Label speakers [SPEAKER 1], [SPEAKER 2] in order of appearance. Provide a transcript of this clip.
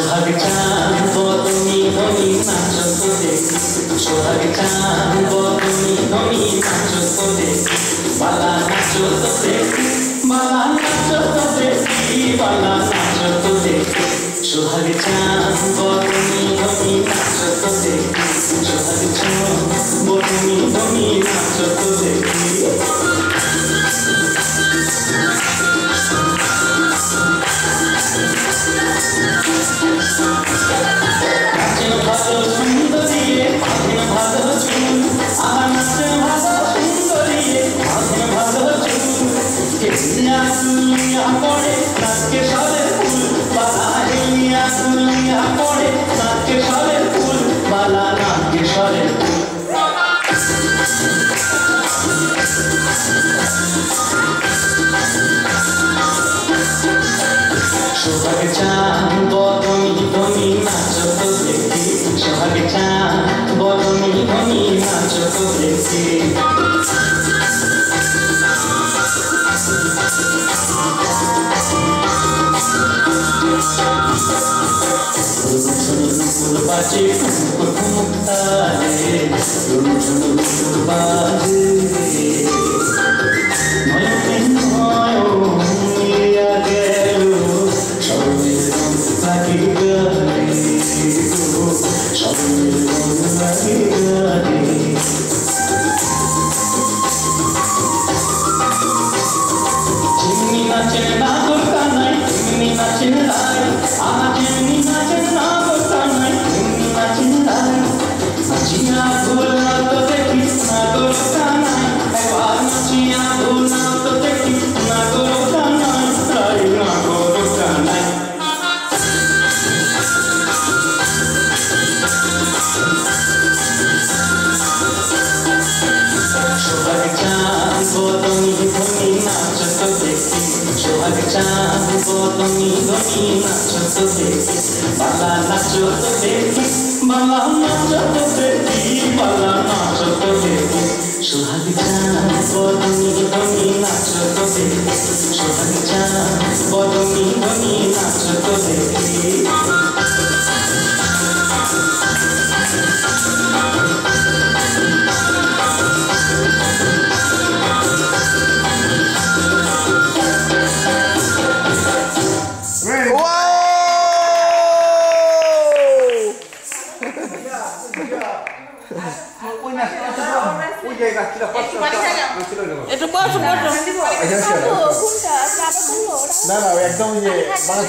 [SPEAKER 1] সোহাগ চাঁদ বদনি ধনি নাচ তো দেখি সোহাগ চাঁদ বদনি ধনি নাচ তো দেখি বালা নাচ তো দেখি বালা নাচ তো দেখি বালা নাচ তো দেখি সোহাগ চাঁদ বদনি ধনি নাচ তো দেখি সোহাগ চাঁদ বদনি ধনি নাচ তো দেখি সোহাগ চাঁদ বদনি ধনি নাচ তো দেখি সোহাগ চাঁদ বদনি ধনি নাচ তো দেখি বাজে তারে বাজে সোহাগ চাঁদ বদনি ধনি নাচ তো দেখি বালা নাচ তো দেখি বালা নাচ তো দেখি বালা নাচ তো দেখি সোহাগ চাঁদ বদনি ধনি নাচ তো দেখি সোহাগ চাঁদ বদনি ধনি নাচ তো দেখি
[SPEAKER 2] একটু বসো বসো
[SPEAKER 3] না না একদম ইয়ে মানে